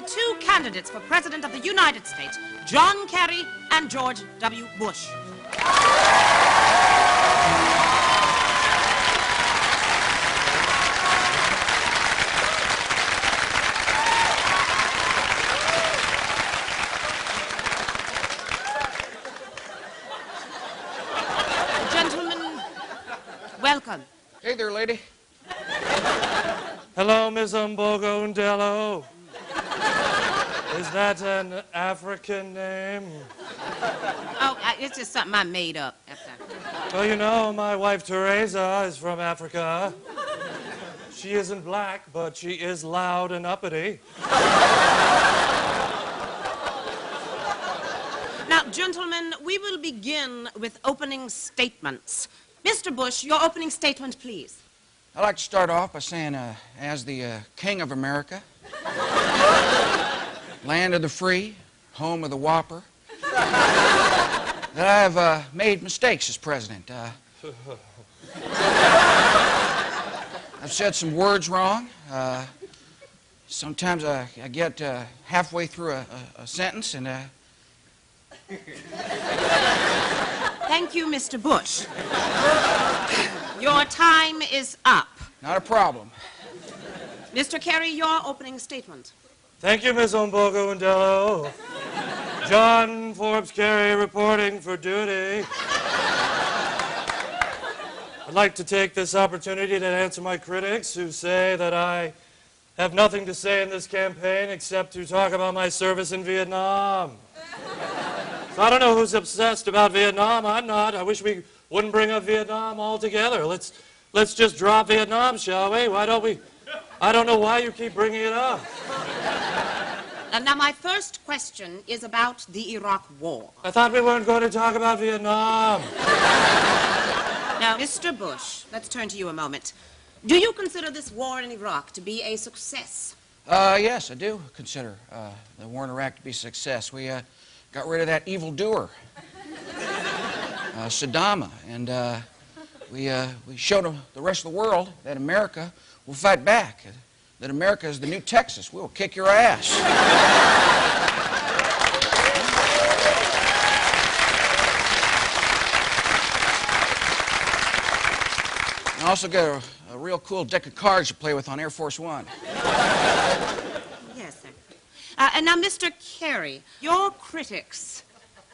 two candidates for President of the United States, John Kerry and George W. Bush. Gentlemen, welcome. Hey there, lady. Hello, Miss Umbogondello. Is that an African name? Oh, it's just something I made up. Well, you know, my wife Teresa is from Africa. She isn't black, but she is loud and uppity. Now, gentlemen, we will begin with opening statements. Mr. Bush, your opening statement, please. I'd like to start off by saying, as the King of America, land of the free, home of the whopper, that I've made mistakes as president. I've said some words wrong. Sometimes I get halfway through a sentence and... Thank you, Mr. Bush. Your time is up. Not a problem. Mr. Kerry, your opening statement. Thank you, Miss Umbogondello. John Forbes Kerry reporting for duty. I'd like to take this opportunity to answer my critics who say that I have nothing to say in this campaign except to talk about my service in Vietnam. So I don't know who's obsessed about Vietnam. I'm not. I wish we wouldn't bring up Vietnam altogether. Let's just drop Vietnam, shall we? Why don't we? I don't know why you keep bringing it up. Now, my first question is about the Iraq War. I thought we weren't going to talk about Vietnam. Now, Mr. Bush, let's turn to you a moment. Do you consider this war in Iraq to be a success? Yes, I do consider the war in Iraq to be a success. We got rid of that evildoer, Saddam, and we showed the rest of the world that America will fight back, that America is the new Texas. We will kick your ass. And I also got a real cool deck of cards to play with on Air Force One. Yes, sir. And now, Mr. Kerry, your critics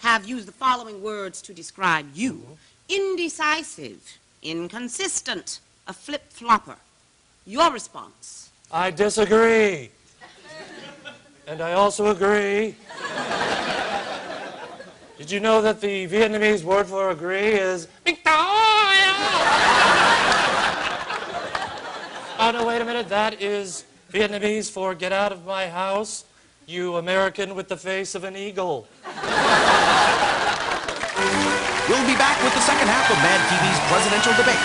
have used the following words to describe you. Indecisive, inconsistent, a flip-flopper. Your response? I disagree. And I also agree. Did you know that the Vietnamese word for agree is Victoria? Oh, no, wait a minute. That is Vietnamese for get out of my house, you American with the face of an eagle. We'll be back with the second half of MadTV's presidential debate.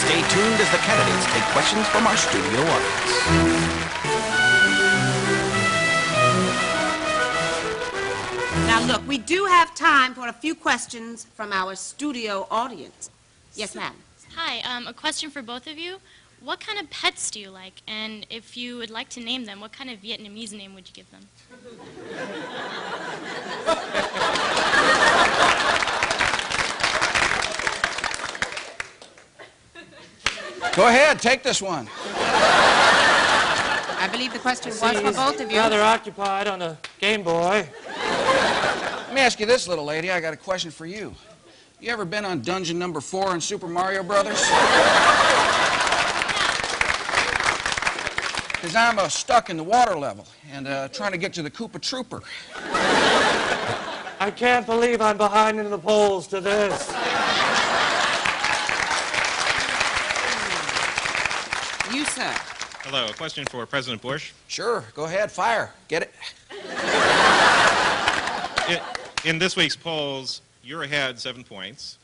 Stay tuned as the candidates take questions from our studio audience. Now, look, we do have time for a few questions from our studio audience. Yes, ma'am. Hi, a question for both of you. What kind of pets do you like? And if you would like to name them, what kind of Vietnamese name would you give them? Go ahead, take this one. I believe the question was for both of you. Rather occupied on a Game Boy. Let me ask you this, little lady. I got a question for you. You ever been on dungeon number 4 in Super Mario Brothers? Because I'm stuck in the water level and trying to get to the Koopa Trooper. I can't believe I'm behind in the polls to this. You, sir. Hello, a question for President Bush. Sure, go ahead, fire. Get it? In this week's polls, you're ahead 7 points,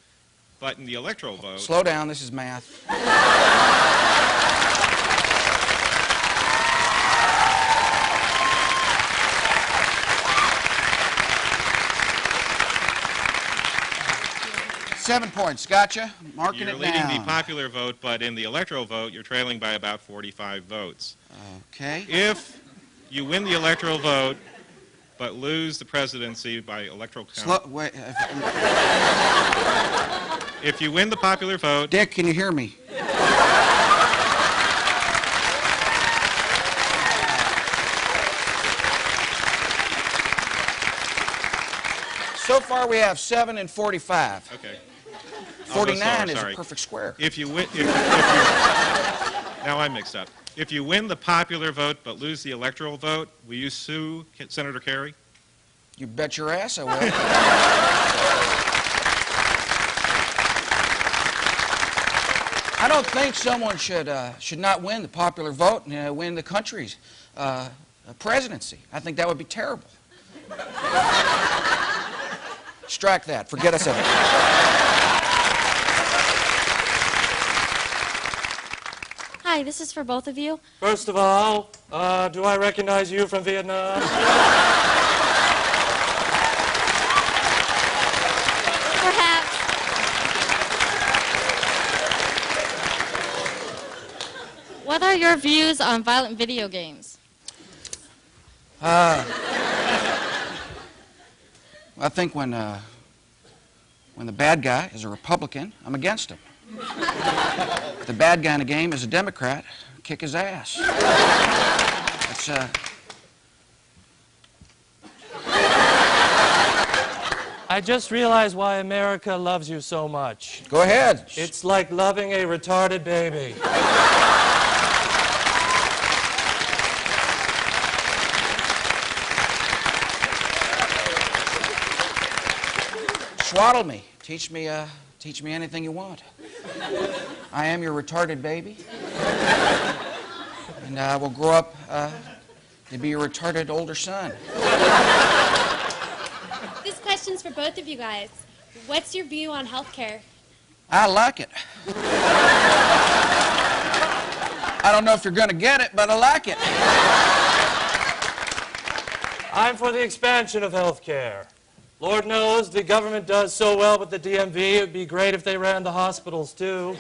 but in the electoral vote... Slow down, this is math. 7 points. Gotcha. Marking You're it leading down. the popular vote, but in the electoral vote, you're trailing by about 45 votes. Okay. If You win the electoral vote, but lose the presidency by electoral count. Wait, If you win the popular vote, Dick, can you hear me? So far, we have 7 and 45. okay. 49 is sorry. a perfect square. If you win, now I'm mixed up. If you win the popular vote but lose the electoral vote, will you sue Senator Kerry? You bet your ass I will. I don't think someone should not win the popular vote and win the country's presidency. I think that would be terrible. Strike that. Forget us of it. Hi, this is for both of you. First of all, do I recognize you from Vietnam? Perhaps. What are your views on violent video games? I think when the bad guy is a Republican, I'm against him. If the bad guy in the game is a Democrat, kick his ass. That's, I just realized why America loves you so much. Go ahead. It's like loving a retarded baby. Swaddle me. Teach me anything you want. I am your retarded baby. And I will grow up to be your retarded older son. This question's for both of you guys. What's your view on health care? I like it. I don't know if you're going to get it, but I like it. I'm for the expansion of health care. Lord knows the government does so well with the DMV, it would be great if they ran the hospitals too.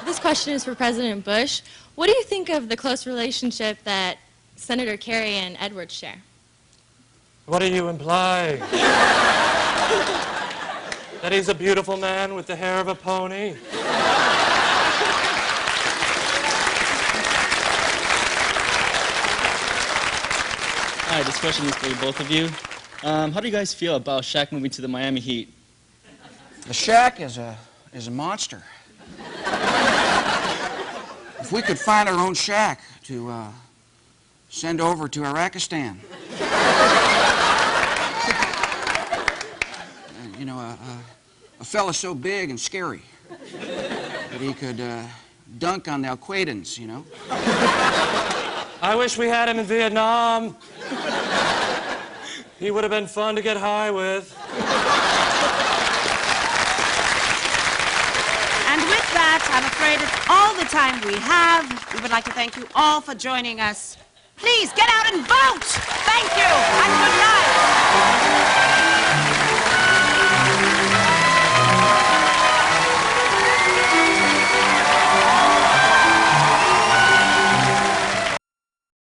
This question is for President Bush. What do you think of the close relationship that Senator Kerry and Edward share? What are you implying? That he's a beautiful man with the hair of a pony? Hi, this question is for both of you. How do you guys feel about Shaq moving to the Miami Heat? The Shaq is a monster. If we could find our own Shaq to send over to Iraqistan. You know, a fella so big and scary that he could dunk on the Al-Qaedans, you know. I wish we had him in Vietnam. He would have been fun to get high with. And with that, I'm afraid it's all the time we have. We would like to thank you all for joining us. Please get out and vote! Thank you.